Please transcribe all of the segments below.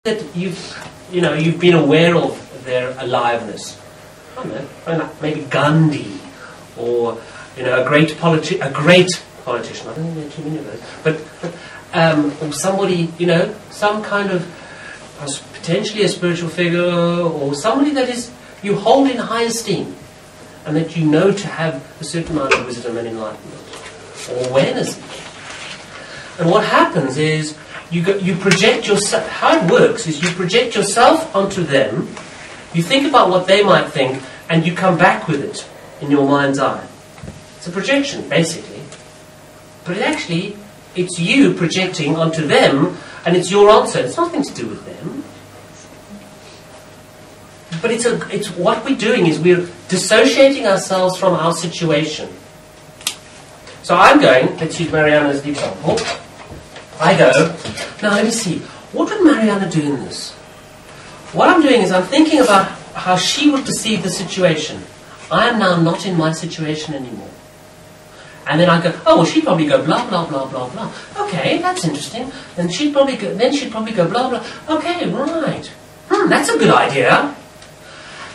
that you've been aware of their aliveness? I don't know, maybe Gandhi, or a great politician. I don't think there are too many of those. But or somebody, some kind of potentially a spiritual figure, or somebody that is you hold in high esteem, and that you know to have a certain amount of wisdom and enlightenment or awareness. And what happens is you project yourself. How it works is you project yourself onto them. You think about what they might think, and you come back with it in your mind's eye. It's a projection, basically. But it's you projecting onto them, and it's your answer. It's nothing to do with them. But it's what we're doing is we're dissociating ourselves from our situation. So I'm going, let's use Mariana as the example. I go, now let me see, what would Mariana do in this? What I'm doing is I'm thinking about how she would perceive the situation. I am now not in my situation anymore. And then I go, oh, well, she'd probably go blah, blah, blah, blah, blah. Okay, that's interesting. Then she'd probably go blah, blah. Okay, right. That's a good idea.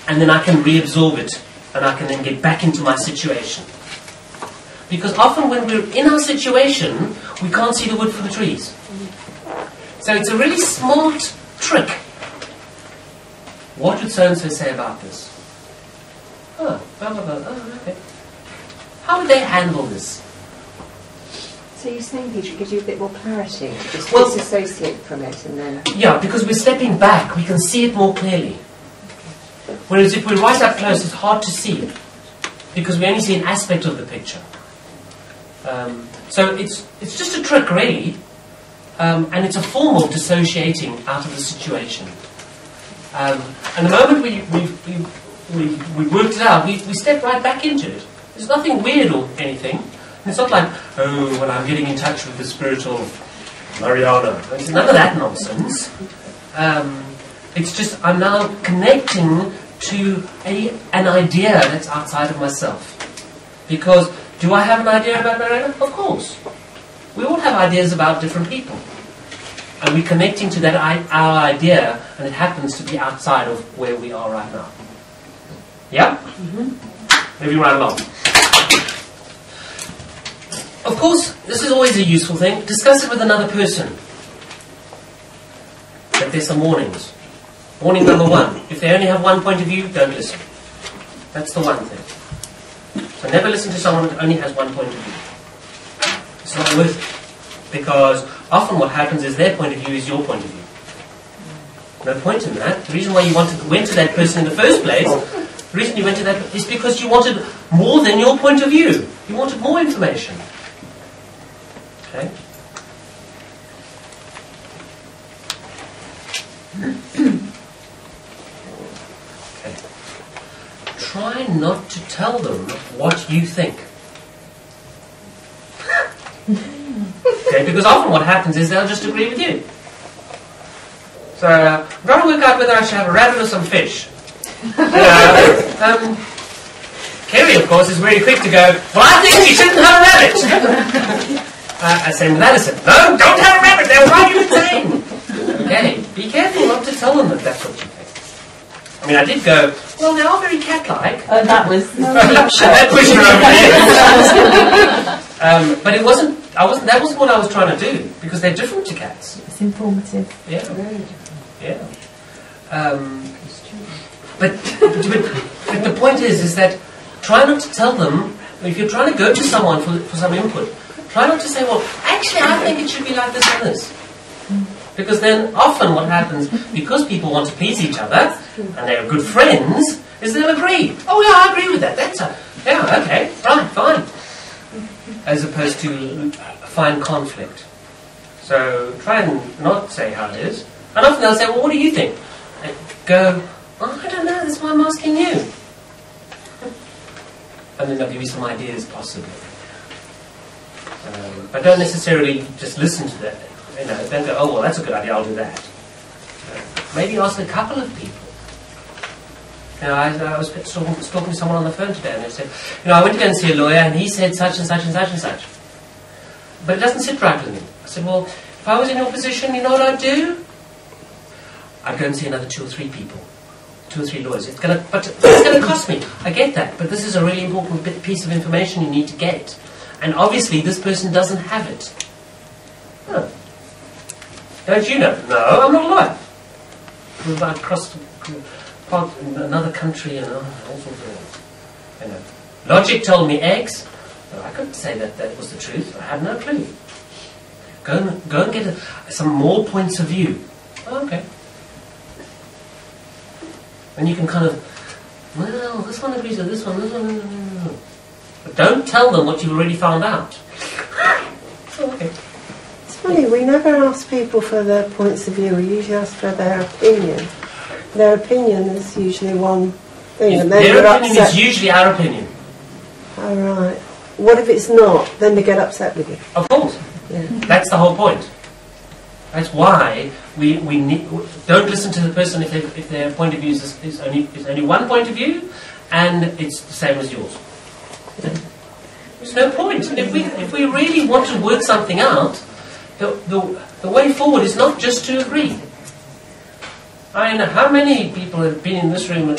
And then I can reabsorb it. And I can then get back into my situation. Because often when we're in our situation, we can't see the wood for the trees. So it's a really smart trick. What would so-and-so say about this? Oh, blah, blah, blah. Oh, okay. How would they handle this? So you're saying, Peter, it gives you a bit more clarity to just disassociate from it and then... Yeah, because we're stepping back, we can see it more clearly. Whereas if we're right up close, it's hard to see it. Because we only see an aspect of the picture. So it's just a trick, really. And it's a form of dissociating out of the situation. And the moment we worked it out, we step right back into it. There's nothing weird or anything. It's not like, oh, well, I'm getting in touch with the spiritual Mariana. There's none of that nonsense. It's just I'm now connecting to an idea that's outside of myself. Because do I have an idea about Mariana? Of course. We all have ideas about different people. And we're connecting to that our idea, and it happens to be outside of where we are right now. Yeah? Mm-hmm. Maybe right along. Of course, this is always a useful thing. Discuss it with another person. But there's some warnings. Warning number 1. If they only have one point of view, don't listen. That's the one thing. So never listen to someone that only has one point of view. It's not worth it. Because often what happens is their point of view is your point of view. No point in that. The reason why you went to that person in the first place, the reason you went to that is because you wanted more than your point of view. You wanted more information. Okay? Okay. Try not to tell them what you think. Okay, because often what happens is they'll just agree with you. So, I'm trying to work out whether I should have a rabbit or some fish. Kerry, of course, is very quick to go, well, I think you shouldn't have a rabbit. Same with Alison. No, don't have a rabbit, they'll drive you insane. Okay, be careful not to tell them that that's what you think. I mean, I did go, well, they are very cat-like. That was that pushed her over there. But it wasn't, that wasn't what I was trying to do, because they're different to cats. It's informative. Yeah. Yeah. But the point is that try not to tell them, if you're trying to go to someone for some input, try not to say, well, actually I think it should be like this and this. Because then often what happens, because people want to please each other, and they're good friends, is they'll agree. Oh yeah, I agree with that. Yeah, okay, right, fine. As opposed to find conflict. So try and not say how it is. And often they'll say, well, what do you think? I go, oh, I don't know, that's why I'm asking you. And then they'll give you some ideas, possibly. But don't necessarily just listen to that. Don't go, oh, well, that's a good idea, I'll do that. Maybe ask a couple of people. I was talking to someone on the phone today, and they said, I went to go and see a lawyer, and he said such and such and such and such. But it doesn't sit right with me. I said, well, if I was in your position, you know what I'd do? I'd go and see another 2 or 3 people, 2 or 3 lawyers. But it's going to cost me. I get that, but this is a really important piece of information you need to get. And obviously this person doesn't have it. Huh. Don't you know? No, I'm not a lawyer. I've crossed another country and all sorts of things. You know. Logic told me eggs. Well, I couldn't say that that was the truth. I had no clue. Go and get some more points of view. Oh, okay. And you can kind of, well, this one agrees with this one, this one. No. But don't tell them what you've already found out. Oh, okay. It's funny, we never ask people for their points of view, we usually ask for their opinion. Their opinion is usually one thing. And then their opinion is usually our opinion. Oh, right. What if it's not? Then they get upset with you. Of course. Yeah. That's the whole point. That's why we don't listen to the person if their point of view is only one point of view, and it's the same as yours. There's no point. If we really want to work something out, the way forward is not just to agree. I know how many people have been in this room,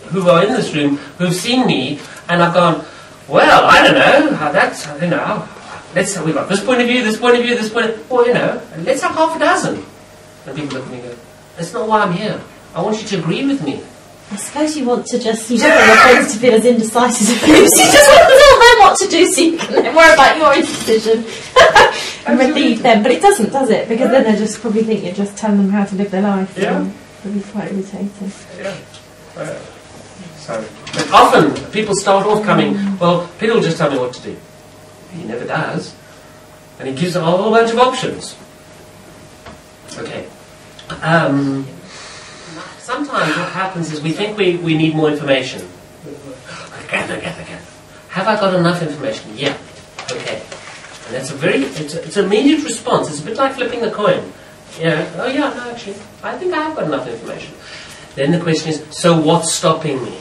who are in this room, who've seen me, and I've gone, well, I don't know how that's, you know. We've got this point of view, this point of view, this point of view. Well, you know, let's have half a dozen. And people look at me and go, that's not why I'm here. I want you to agree with me. I suppose you want to just, you don't want your friends to feel as indecisive as you. You just want to tell them what to do so you can then worry about your indecision and relieve them. But it doesn't, does it? Because then they just probably think you're just telling them how to live their life. Yeah. And it'll be quite irritating. Yeah. So, but often people start off coming, well, Peter will just tell me what to do. He never does. And he gives a whole bunch of options. Okay. Sometimes what happens is we think we need more information. Gather. Have I got enough information? Yeah. Okay. And that's it's an immediate response. It's a bit like flipping the coin. Yeah. Oh yeah, no, actually, I think I have got enough information. Then the question is, so what's stopping me?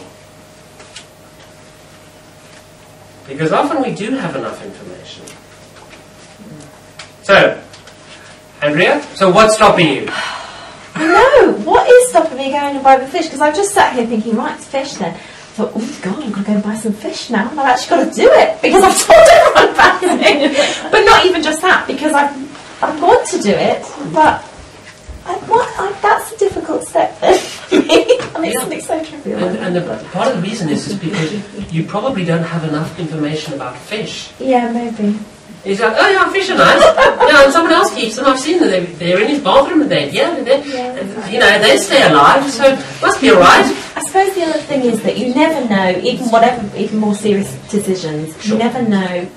Because often we do have enough information. So, Andrea, so what's stopping you? No, what is stopping me going and buy the fish? Because I've just sat here thinking, right, it's fish then. I thought, oh God, I'm going to go and buy some fish now. And I've actually got to do it because I've told everyone about it. But not even just that, because I want to do it, but that's a difficult step then for me. I mean, something so trivial. And part of the reason is because you probably don't have enough information about fish. Yeah, maybe. He's like, oh yeah, fish are nice. Yeah, and someone else keeps them. I've seen them. They're in his bathroom. You know, they stay alive, so must be alright. I suppose the other thing is that you never know, even more serious decisions, Sure. you never know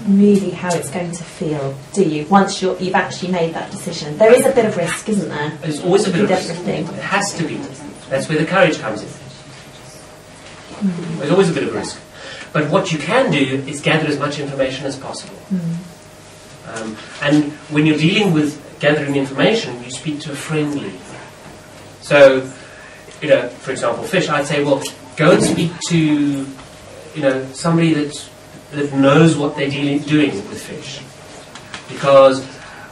really how it's going to feel, do you? Once you've actually made that decision, there is a bit of risk, isn't there? There's always a bit of With risk. everything. It has to be. That's where the courage comes in. There's always a bit of risk. But what you can do is gather as much information as possible. And when you're dealing with gathering information, you speak to a friendly. So, you know, for example, fish, I'd say, well, go and speak to, you know, somebody that knows what they're doing with fish. Because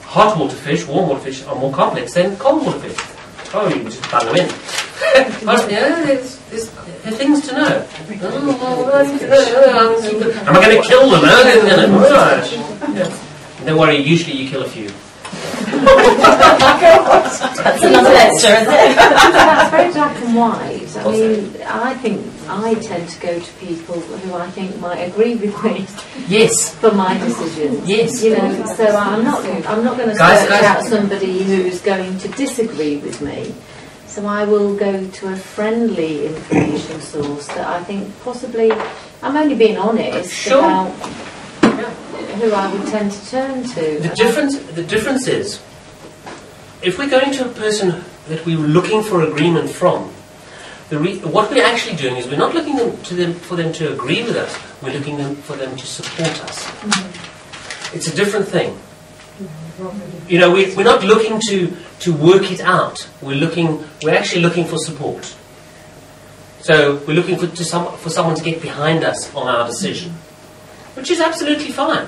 hot water fish, warm water fish are more complex than cold water fish. Oh, you can just bung them in. But, yeah, there's things to know. Am I going to kill them? Don't worry, usually you kill a few. That's another lecture, isn't it? That's very black and white. I mean, I think I tend to go to people who I think might agree with me. Yes. For my decisions. Yes. You know, so I'm not going to search out somebody who's going to disagree with me. So I will go to a friendly information source that I think possibly, I'm only being honest about who I would tend to turn to. The difference is, if we're going to a person that we're looking for agreement from, what we're actually doing is we're not looking for them to agree with us, we're looking for them to support us. It's a different thing. You know, we're not looking to work it out. We're actually looking for support. So we're looking for someone to get behind us on our decision, which is absolutely fine.